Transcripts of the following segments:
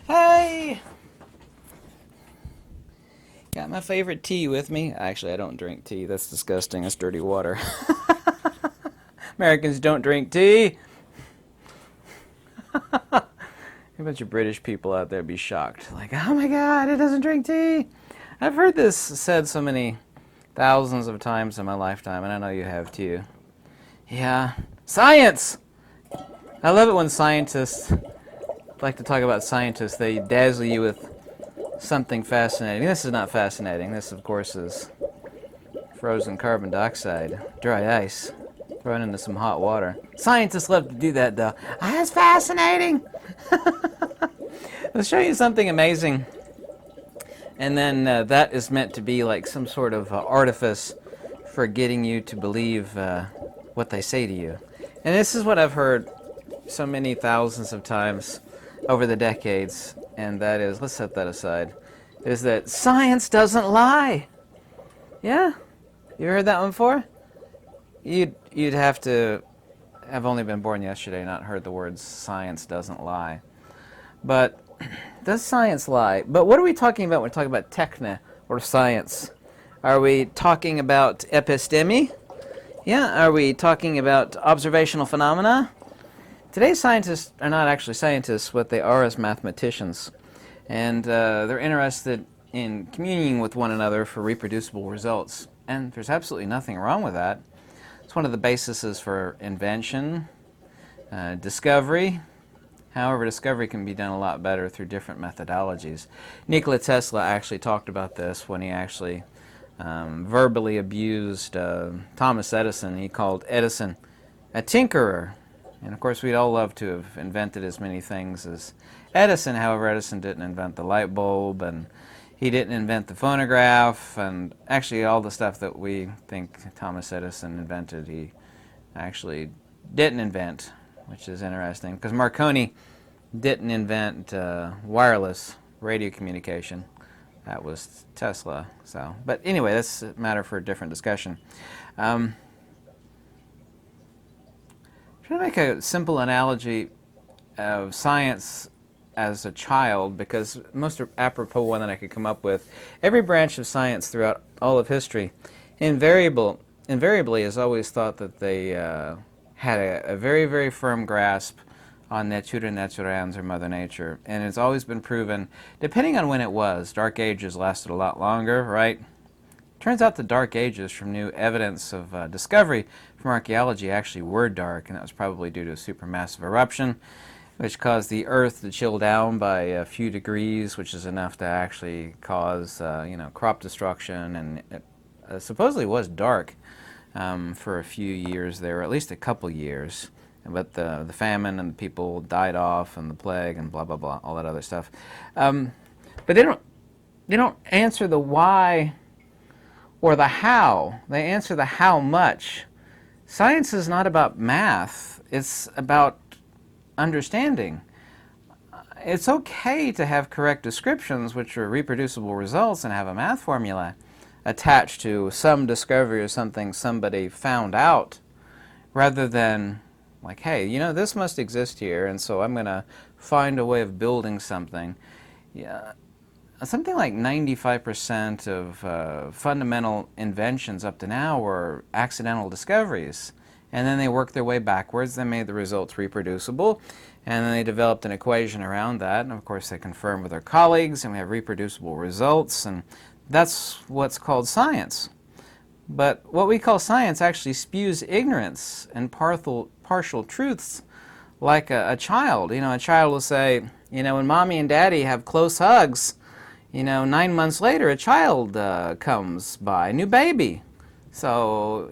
Hey! Got my favorite tea with me. Actually, I don't drink tea. That's disgusting. That's dirty water. Americans don't drink tea. A bunch of British people out there be shocked. Like, oh my god, it doesn't drink tea. I've heard this said so many thousands of times in my lifetime, and I know you have too. Yeah. Science! I love it when scientists like to talk about scientists. They dazzle you with something fascinating. This is not fascinating. This, of course, is frozen carbon dioxide, dry ice, thrown into some hot water. Scientists love to do that, though. Ah, that's fascinating! I'll show you something amazing. And then that is meant to be like some sort of artifice for getting you to believe what they say to you. And this is what I've heard so many thousands of times over the decades, and that is, let's set that aside, is that science doesn't lie. Yeah? You heard that one before? You'd have to have only been born yesterday, not heard the words science doesn't lie. But does science lie? But what are we talking about when we talk about techne or science? Are we talking about episteme? Yeah, are we talking about observational phenomena? Today's scientists are not actually scientists. What they are is mathematicians. And they're interested in communing with one another for reproducible results. And there's absolutely nothing wrong with that. It's one of the bases for invention, discovery. However, discovery can be done a lot better through different methodologies. Nikola Tesla actually talked about this when he actually verbally abused Thomas Edison. He called Edison a tinkerer. And of course, we'd all love to have invented as many things as Edison. However, Edison didn't invent the light bulb, and he didn't invent the phonograph, and actually all the stuff that we think Thomas Edison invented, he actually didn't invent, which is interesting, because Marconi didn't invent wireless radio communication. That was Tesla. So, but anyway, that's a matter for a different discussion. Trying to make a simple analogy of science as a child, because most apropos one that I could come up with, every branch of science throughout all of history invariably has always thought that they had a very, very firm grasp on natura naturans, or Mother Nature. And it's always been proven, depending on when it was, Dark Ages lasted a lot longer, right? Turns out the Dark Ages, from new evidence of discovery from archaeology, actually were dark, and that was probably due to a supermassive eruption, which caused the Earth to chill down by a few degrees, which is enough to actually cause, crop destruction, and it supposedly was dark for a few years there, or at least a couple years. But the famine and the people died off, and the plague, and blah blah blah, all that other stuff. But they don't answer the why or the how. They answer the how much. Science is not about math. It's about understanding. It's okay to have correct descriptions, which are reproducible results, and have a math formula attached to some discovery or something somebody found out, rather than like, hey, this must exist here, and so I'm going to find a way of building something. Yeah, something like 95% of fundamental inventions up to now were accidental discoveries. And then they worked their way backwards. They made the results reproducible, and then they developed an equation around that. And of course, they confirmed with their colleagues, and we have reproducible results, and that's what's called science. But what we call science actually spews ignorance and partial truths, like a child. A child will say, when mommy and daddy have close hugs, 9 months later a child comes by, a new baby. So,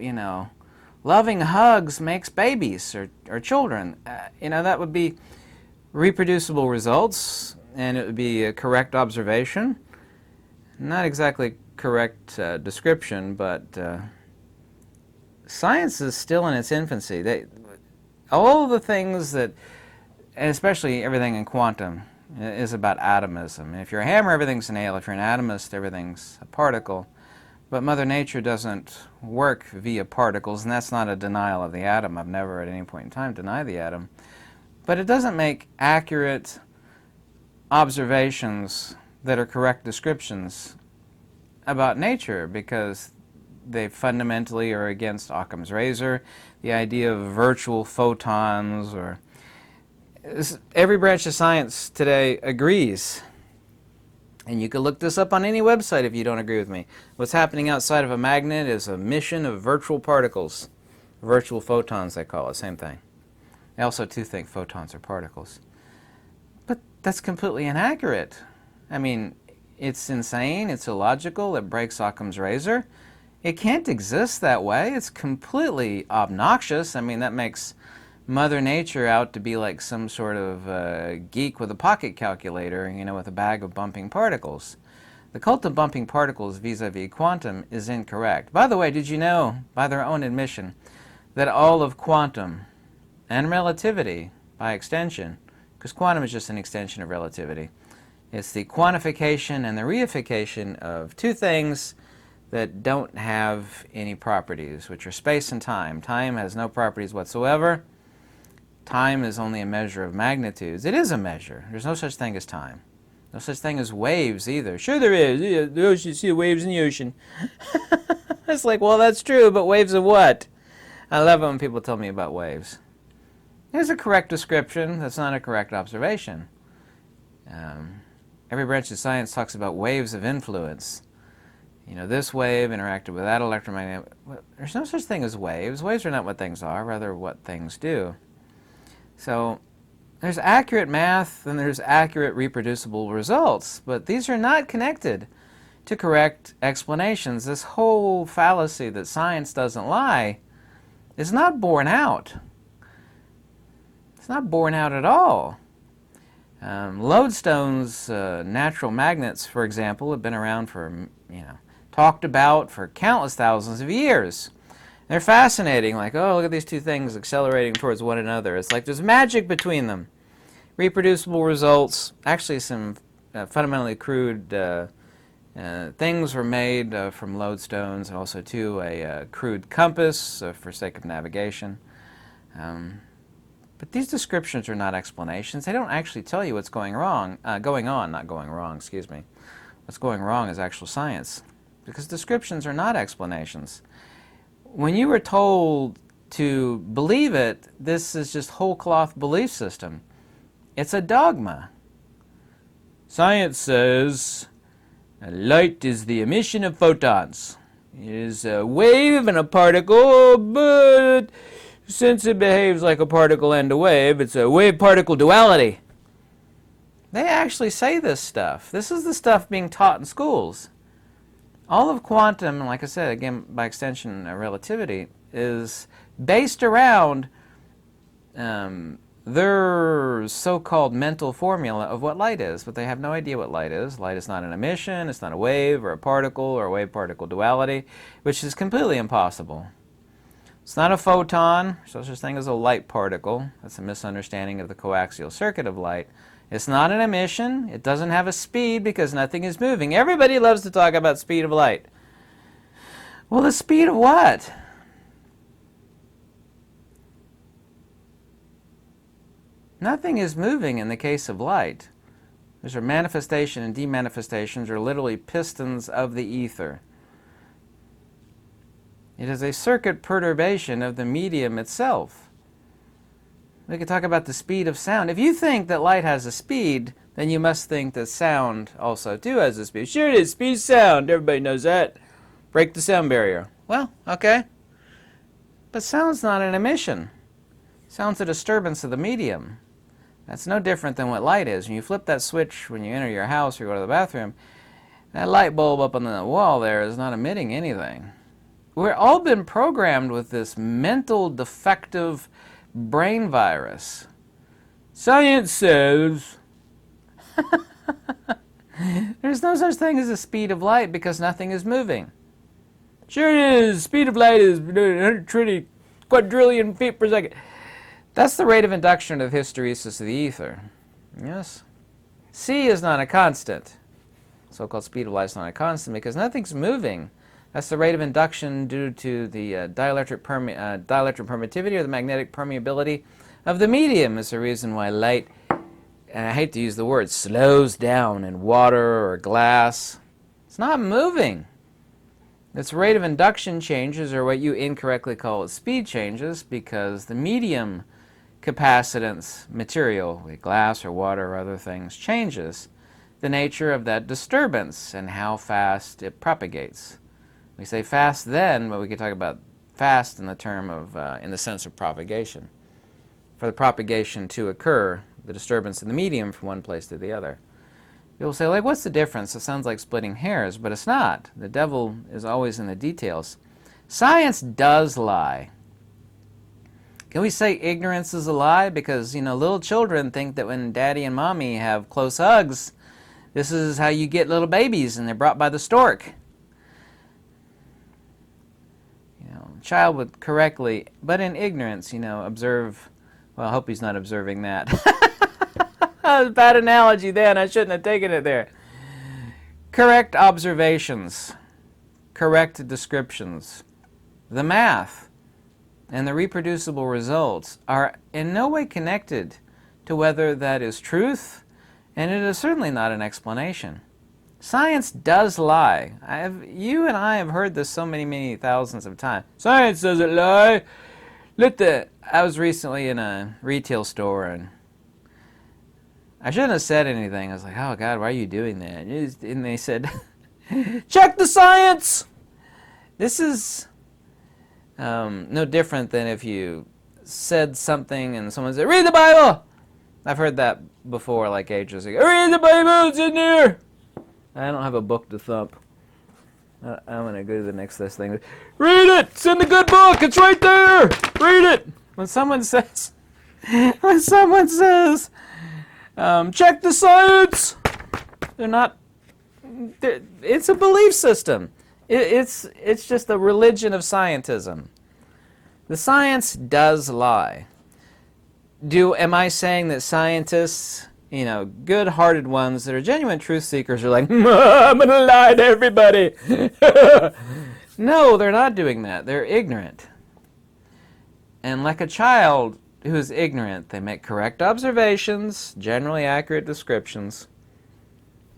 loving hugs makes babies or children. That would be reproducible results, and it would be a correct observation. Not exactly correct description, but science is still in its infancy. All of the things that, and especially everything in quantum, is about atomism. And if you're a hammer, everything's a nail. If you're an atomist, everything's a particle. But Mother Nature doesn't work via particles, and that's not a denial of the atom. I've never at any point in time denied the atom. But it doesn't make accurate observations that are correct descriptions about nature, because they fundamentally are against Occam's razor, the idea of virtual photons, or every branch of science today agrees. And you can look this up on any website if you don't agree with me. What's happening outside of a magnet is a emission of virtual particles. Virtual photons, they call it, same thing. They also too think photons are particles. But that's completely inaccurate. I mean, it's insane, it's illogical, it breaks Occam's razor. It can't exist that way. It's completely obnoxious. I mean, that makes Mother Nature out to be like some sort of geek with a pocket calculator, you know, with a bag of bumping particles. The cult of bumping particles vis-a-vis quantum is incorrect. By the way, did you know, by their own admission, that all of quantum and relativity, by extension, because quantum is just an extension of relativity, it's the quantification and the reification of two things that don't have any properties, which are space and time. Time has no properties whatsoever. Time is only a measure of magnitudes. It is a measure. There's no such thing as time. No such thing as waves either. Sure there is. Yeah, the ocean, see waves in the ocean. It's like, well, that's true, but waves of what? I love it when people tell me about waves. There's a correct description. That's not a correct observation. Every branch of science talks about waves of influence. You know, this wave interacted with that electromagnetic. There's no such thing as waves. Waves are not what things are, rather what things do. So there's accurate math and there's accurate reproducible results, but these are not connected to correct explanations. This whole fallacy that science doesn't lie is not borne out. It's not borne out at all. Lodestones, natural magnets, for example, have been around for, talked about for countless thousands of years. They're fascinating, like, oh, look at these two things accelerating towards one another. It's like there's magic between them. Reproducible results. Actually, some fundamentally crude things were made from lodestones, and also, too, a crude compass for sake of navigation. But these descriptions are not explanations. They don't actually tell you what's going on. What's going wrong is actual science, because descriptions are not explanations. When you were told to believe it, this is just whole cloth belief system. It's a dogma. Science says light is the emission of photons. It is a wave and a particle, but since it behaves like a particle and a wave, it's a wave-particle duality. They actually say this stuff. This is the stuff being taught in schools. All of quantum, like I said, again, by extension, relativity, is based around their so-called mental formula of what light is, but they have no idea what light is. Light is not an emission, it's not a wave or a particle or a wave-particle duality, which is completely impossible. It's not a photon, so such thing as a light particle. That's a misunderstanding of the coaxial circuit of light. It's not an emission. It doesn't have a speed because nothing is moving. Everybody loves to talk about speed of light. Well, the speed of what? Nothing is moving in the case of light. There's a manifestation and demanifestations are literally pistons of the ether. It is a circuit perturbation of the medium itself. We could talk about the speed of sound. If you think that light has a speed, then you must think that sound also too has a speed. Sure it is, speed of sound. Everybody knows that. Break the sound barrier. Well, okay. But sound's not an emission. Sound's a disturbance of the medium. That's no different than what light is. When you flip that switch when you enter your house or go to the bathroom, that light bulb up on the wall there is not emitting anything. We've all been programmed with this mental defective brain virus. Science says there's no such thing as the speed of light because nothing is moving. Sure it is. Speed of light is 120 quadrillion feet per second. That's the rate of induction of hysteresis of the ether. Yes. C is not a constant. So-called speed of light is not a constant because nothing's moving. That's the rate of induction due to the dielectric permittivity or the magnetic permeability of the medium. Is the reason why light, and I hate to use the word, slows down in water or glass. It's not moving. Its rate of induction changes, or what you incorrectly call it speed changes, because the medium capacitance material, like glass or water or other things, changes the nature of that disturbance and how fast it propagates. We say fast then, but we could talk about fast in the term of, in the sense of propagation. For the propagation to occur, the disturbance in the medium from one place to the other. People say, like, what's the difference? It sounds like splitting hairs, but it's not. The devil is always in the details. Science does lie. Can we say ignorance is a lie? Because, you know, little children think that when daddy and mommy have close hugs, this is how you get little babies, and they're brought by the stork. You know, a child would correctly, but in ignorance, you know, observe. Well, I hope he's not observing that. That was a bad analogy then. I shouldn't have taken it there. Correct observations, correct descriptions, the math, and the reproducible results are in no way connected to whether that is truth, and it is certainly not an explanation. Science does lie. You and I have heard this so many thousands of times. Science doesn't lie. I was recently in a retail store, and I shouldn't have said anything. I was like, oh God, why are you doing that? And they said, check the science! This is no different than if you said something and someone said, read the Bible! I've heard that before, like ages ago. Read the Bible, it's in there! I don't have a book to thump. I'm going to go to the next best thing. Read it! It's in the good book! It's right there! Read it! When someone says, check the science! It's a belief system. It's just the religion of scientism. The science does lie. Am I saying that scientists, you know, good-hearted ones that are genuine truth seekers are like, I'm going to lie to everybody? No, they're not doing that. They're ignorant. And like a child who's ignorant, they make correct observations, generally accurate descriptions.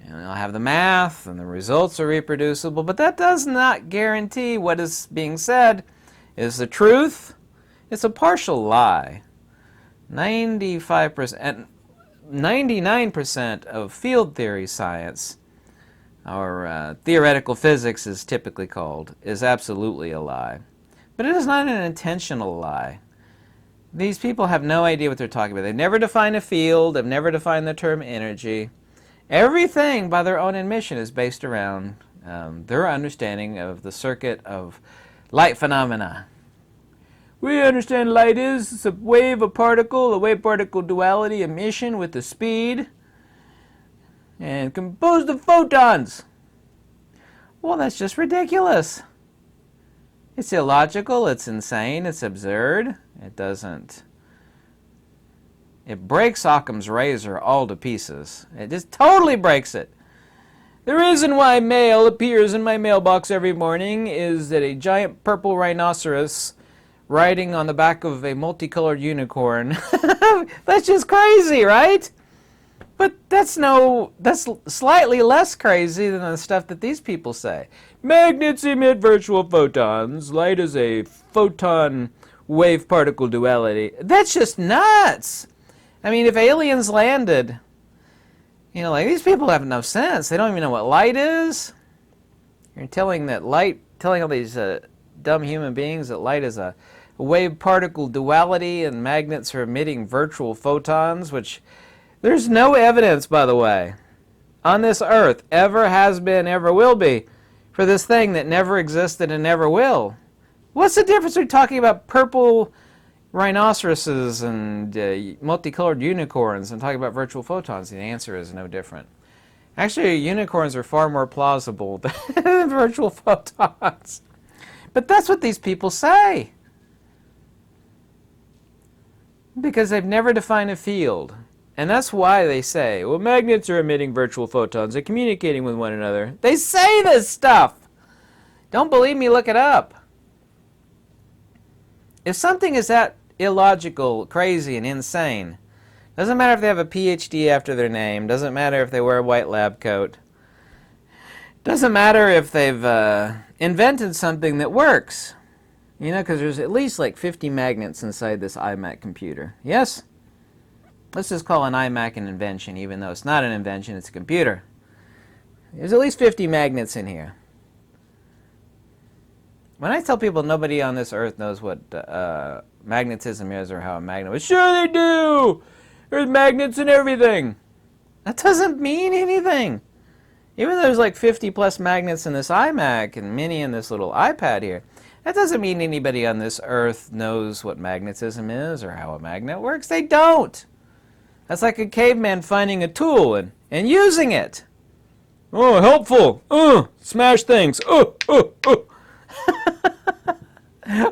And they'll have the math, and the results are reproducible, but that does not guarantee what is being said is the truth. It's a partial lie. 99% of field theory science, or theoretical physics is typically called, is absolutely a lie. But it is not an intentional lie. These people have no idea what they're talking about. They never define a field, they've never defined the term energy. Everything, by their own admission, is based around their understanding of the circuit of light phenomena. We understand light is it's a wave, a wave-particle duality emission with the speed, and composed of photons. Well, that's just ridiculous. It's illogical, it's insane, it's absurd. It breaks Occam's razor all to pieces. It just totally breaks it. The reason why mail appears in my mailbox every morning is that a giant purple rhinoceros riding on the back of a multicolored unicorn. That's just crazy, right? But that's slightly less crazy than the stuff that these people say. Magnets emit virtual photons. Light is a photon wave-particle duality. That's just nuts. I mean, if aliens landed, you know, like these people have no sense. They don't even know what light is. You're telling all these dumb human beings that light is a wave-particle duality and magnets are emitting virtual photons, which there's no evidence, by the way, on this earth, ever has been, ever will be, for this thing that never existed and never will. What's the difference between talking about purple rhinoceroses and multicolored unicorns and talking about virtual photons? The answer is no different. Actually, unicorns are far more plausible than virtual photons. But that's what these people say. Because they've never defined a field. And that's why they say, well, magnets are emitting virtual photons. They're communicating with one another. They say this stuff. Don't believe me? Look it up. If something is that illogical, crazy, and insane, doesn't matter if they have a PhD after their name, doesn't matter if they wear a white lab coat, doesn't matter if they've invented something that works. You know, because there's at least like 50 magnets inside this iMac computer. Yes? Let's just call an iMac an invention, even though it's not an invention, it's a computer. There's at least 50 magnets in here. When I tell people nobody on this earth knows what magnetism is or how a magnet is, sure they do! There's magnets in everything. That doesn't mean anything. Even though there's like 50 plus magnets in this iMac and many in this little iPad here, that doesn't mean anybody on this earth knows what magnetism is or how a magnet works. They don't. That's like a caveman finding a tool and using it. Oh, helpful. Smash things.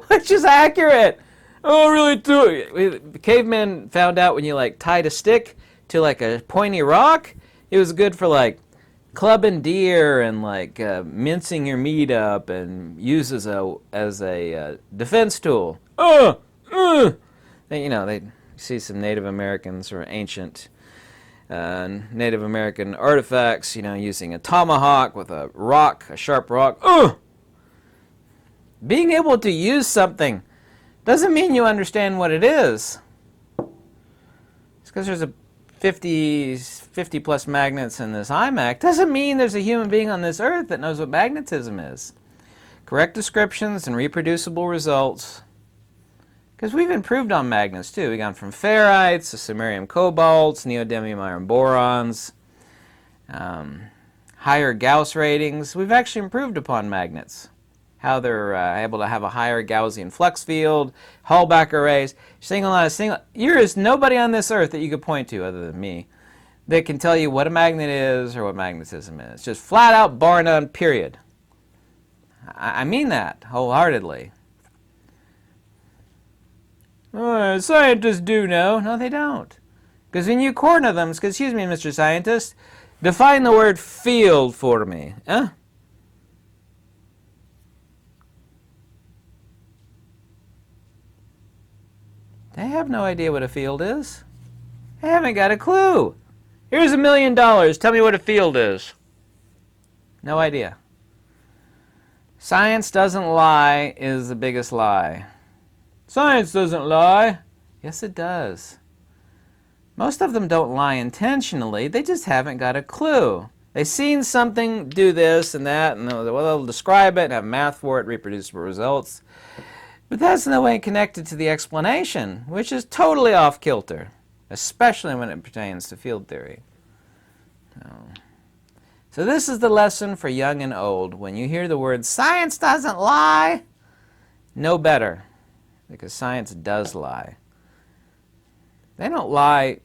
Which is accurate. Oh, really? The caveman found out when you like tied a stick to like a pointy rock, it was good for like clubbing deer and like mincing your meat up and used as a defense tool. They see some Native Americans or ancient Native American artifacts, using a tomahawk with a rock, a sharp rock. Being able to use something doesn't mean you understand what it is. It's because there's a 50 plus magnets in this iMac doesn't mean there's a human being on this earth that knows what magnetism is. Correct descriptions and reproducible results. Because we've improved on magnets too. We've gone from ferrites to samarium cobalts, neodymium iron borons, higher Gauss ratings. We've actually improved upon magnets. How they're able to have a higher Gaussian flux field, Hallback arrays, there is nobody on this earth that you could point to other than me that can tell you what a magnet is or what magnetism is. Just flat out, bar none, period. I mean that wholeheartedly. Scientists do know. No, they don't. Because when you corner them, excuse me, Mr. Scientist, define the word field for me. Huh? They have no idea what a field is. They haven't got a clue. Here's $1 million. Tell me what a field is. No idea. Science doesn't lie is the biggest lie. Science doesn't lie. Yes, it does. Most of them don't lie intentionally. They just haven't got a clue. They've seen something do this and that, and they'll describe it and have math for it, reproducible results. But that's no way connected to the explanation, which is totally off kilter, especially when it pertains to field theory. So this is the lesson for young and old. When you hear the word science doesn't lie, know better, because science does lie. They don't lie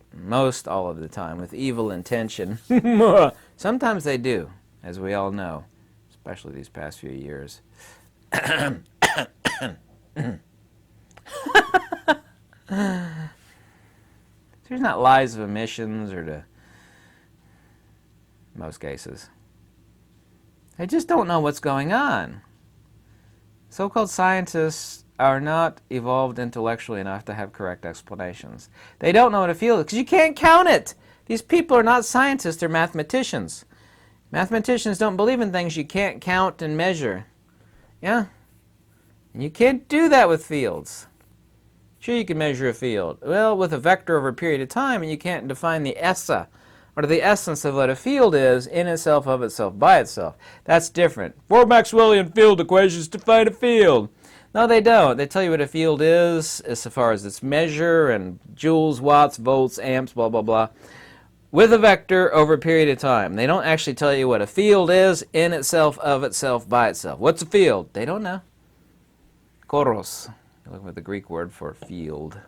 all of the time with evil intention. Sometimes they do, as we all know, especially these past few years. There's not lies of omissions or to most cases. They just don't know what's going on. So-called scientists are not evolved intellectually enough to have correct explanations. They don't know what a field is because you can't count it. These people are not scientists, they're mathematicians. Mathematicians don't believe in things you can't count and measure. Yeah? And you can't do that with fields. Sure, you can measure a field. Well, with a vector over a period of time, and you can't define the essa, or the essence of what a field is in itself, of itself, by itself. That's different. 4 Maxwellian field equations define a field. No, they don't. They tell you what a field is as far as its measure and joules, watts, volts, amps, blah, blah, blah, with a vector over a period of time. They don't actually tell you what a field is in itself, of itself, by itself. What's a field? They don't know. Koros. You're looking at the Greek word for field.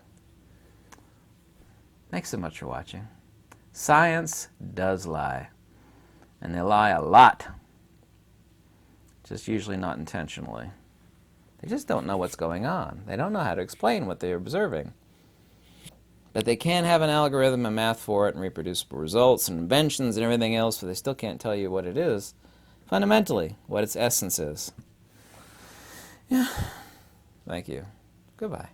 Thanks so much for watching. Science does lie. And they lie a lot. Just usually not intentionally. They just don't know what's going on. They don't know how to explain what they're observing. But they can have an algorithm and math for it and reproducible results and inventions and everything else, but they still can't tell you what it is, fundamentally, what its essence is. Yeah. Thank you. Goodbye.